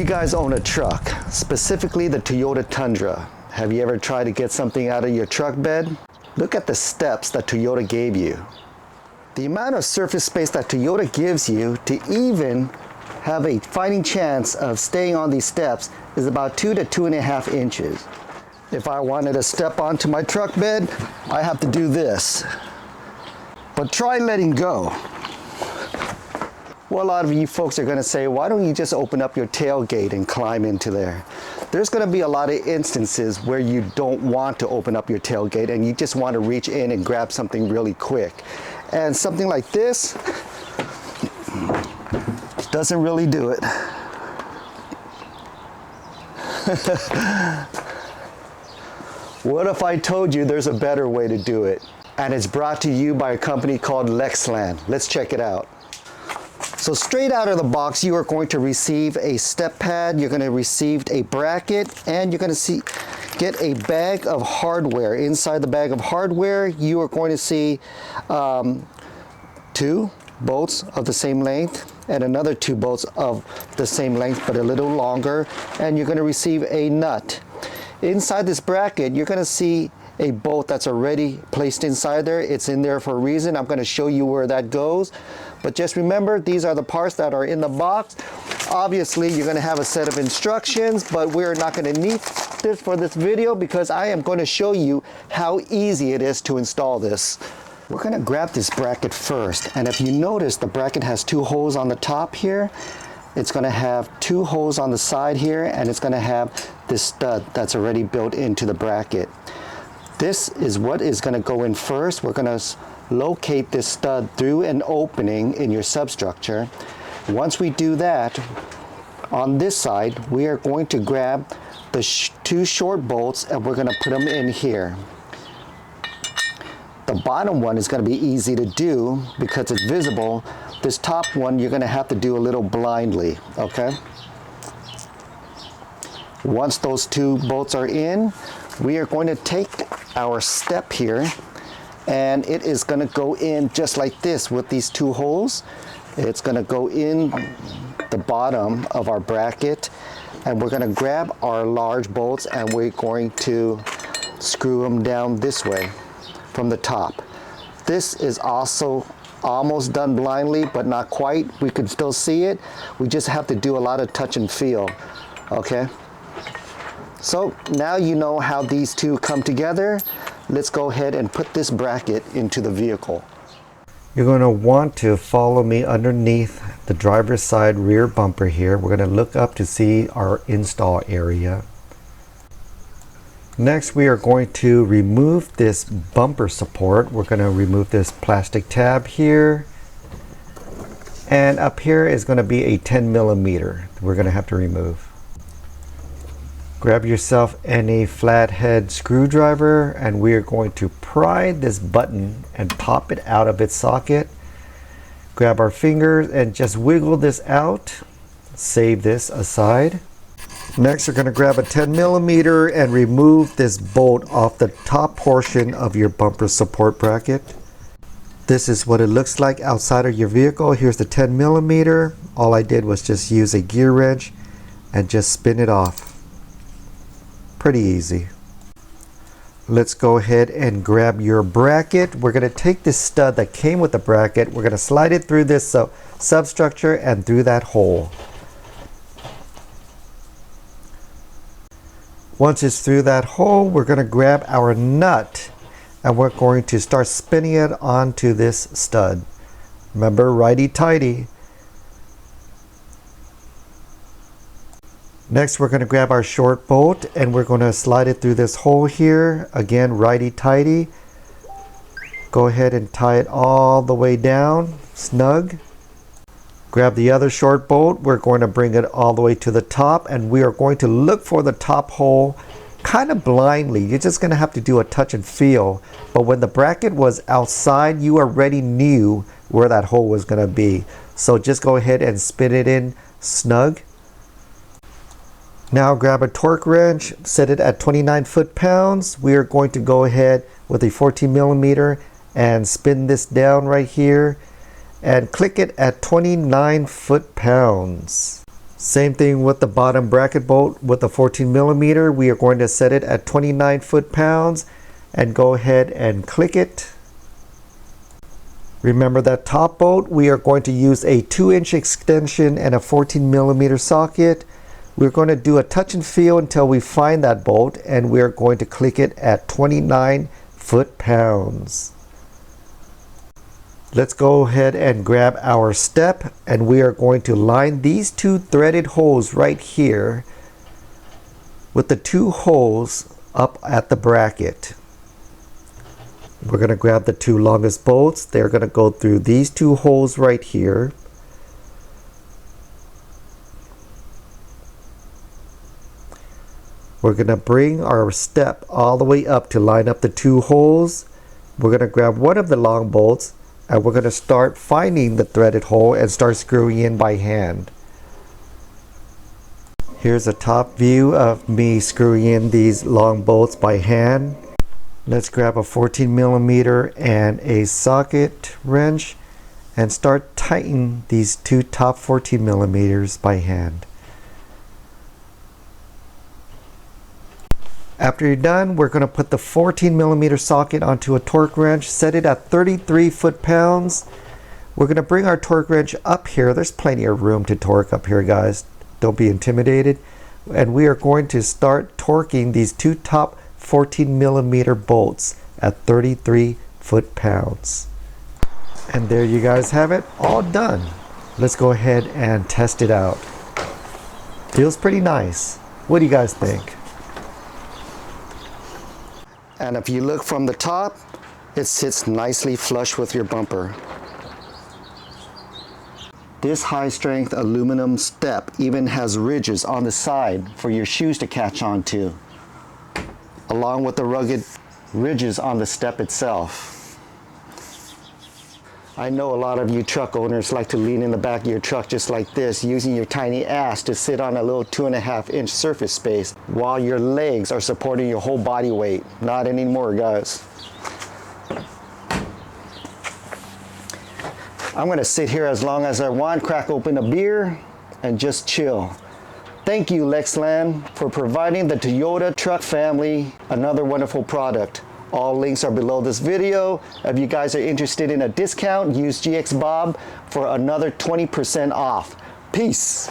guys own a truck, specifically the Toyota Tundra. Have you ever tried to get something out of your truck bed? Look at the steps that Toyota gave you. The amount of surface space that Toyota gives you to even have a fighting chance of staying on these steps is about 2 to 2.5 inches. If I wanted to step onto my truck bed, I have to do this. But try letting go. Well, a lot of you folks are going to say, why don't you just open up your tailgate and climb into there? There's going to be a lot of instances where you don't want to open up your tailgate and you just want to reach in and grab something really quick. And something like this doesn't really do it. What if I told you there's a better way to do it? And it's brought to you by a company called Lexland. Let's check it out. So straight out of the box, you are going to receive a step pad, you're going to receive a bracket, and you're going to get a bag of hardware. Inside the bag of hardware, you are going to see 2 bolts of the same length and another 2 bolts of the same length but a little longer, and you're going to receive a nut. Inside this bracket, you're going to see a bolt that's already placed inside there. It's in there for a reason. I'm going to show you where that goes. But just remember, these are the parts that are in the box. Obviously, you're going to have a set of instructions, but we're not going to need this for this video because I am going to show you how easy it is to install this. We're going to grab this bracket first. And if you notice, the bracket has 2 holes on the top here. It's going to have 2 holes on the side here, and it's going to have this stud that's already built into the bracket. This is what is going to go in first. We're going to locate this stud through an opening in your substructure. Once we do that, on this side, we are going to grab the 2 short bolts and we're going to put them in here. The bottom one is going to be easy to do because it's visible. This top one, you're going to have to do a little blindly, okay? Once those 2 bolts are in, we are going to take our step here, and it is going to go in just like this with these 2 holes. It's going to go in the bottom of our bracket, and we're going to grab our large bolts and we're going to screw them down this way from the top. This is also almost done blindly, but not quite. We can still see it. We just have to do a lot of touch and feel, okay? So now you know how these 2 come together. Let's go ahead and put this bracket into the vehicle. You're going to want to follow me underneath the driver's side rear bumper here. We're going to look up to see our install area. Next, we are going to remove this bumper support. We're going to remove this plastic tab here. And up here is going to be a 10 millimeter we're going to have to remove. Grab yourself any flathead screwdriver and we are going to pry this button and pop it out of its socket. Grab our fingers and just wiggle this out. Save this aside. Next, we're going to grab a 10 millimeter and remove this bolt off the top portion of your bumper support bracket. This is what it looks like outside of your vehicle. Here's the 10 millimeter. All I did was just use a gear wrench and just spin it off. Pretty easy. Let's go ahead and grab your bracket. We're going to take this stud that came with the bracket. We're going to slide it through this substructure and through that hole. Once it's through that hole, we're going to grab our nut and we're going to start spinning it onto this stud. Remember, righty-tighty. Next, we're going to grab our short bolt and we're going to slide it through this hole here. Again, righty-tighty. Go ahead and tie it all the way down, snug. Grab the other short bolt. We're going to bring it all the way to the top and we are going to look for the top hole kind of blindly. You're just going to have to do a touch and feel. But when the bracket was outside, you already knew where that hole was going to be. So just go ahead and spin it in snug. Now grab a torque wrench, set it at 29 foot-pounds. We are going to go ahead with a 14 millimeter and spin this down right here and click it at 29 foot-pounds. Same thing with the bottom bracket bolt with the 14 millimeter. We are going to set it at 29 foot-pounds and go ahead and click it. Remember that top bolt, we are going to use a 2-inch extension and a 14 millimeter socket. We're going to do a touch and feel until we find that bolt, and we're going to click it at 29 foot-pounds. Let's go ahead and grab our step, and we are going to line these 2 threaded holes right here with the 2 holes up at the bracket. We're going to grab the 2 longest bolts. They're going to go through these 2 holes right here. We're going to bring our step all the way up to line up the 2 holes. We're going to grab one of the long bolts, and we're going to start finding the threaded hole and start screwing in by hand. Here's a top view of me screwing in these long bolts by hand. Let's grab a 14 millimeter and a socket wrench and start tightening these 2 top 14 millimeters by hand. After you're done, we're going to put the 14 millimeter socket onto a torque wrench, set it at 33 foot-pounds. We're going to bring our torque wrench up here. There's plenty of room to torque up here, guys. Don't be intimidated. And we are going to start torquing these 2 top 14 millimeter bolts at 33 foot-pounds. And there you guys have it, all done. Let's go ahead and test it out. Feels pretty nice. What do you guys think? And if you look from the top, it sits nicely flush with your bumper. This high-strength aluminum step even has ridges on the side for your shoes to catch on to, along with the rugged ridges on the step itself. I know a lot of you truck owners like to lean in the back of your truck just like this, using your tiny ass to sit on a little 2.5-inch surface space while your legs are supporting your whole body weight. Not anymore, guys. I'm gonna sit here as long as I want, crack open a beer, and just chill. Thank you, Lexland, for providing the Toyota truck family another wonderful product. All links are below this video. If you guys are interested in a discount, use GXBob for another 20% off. Peace.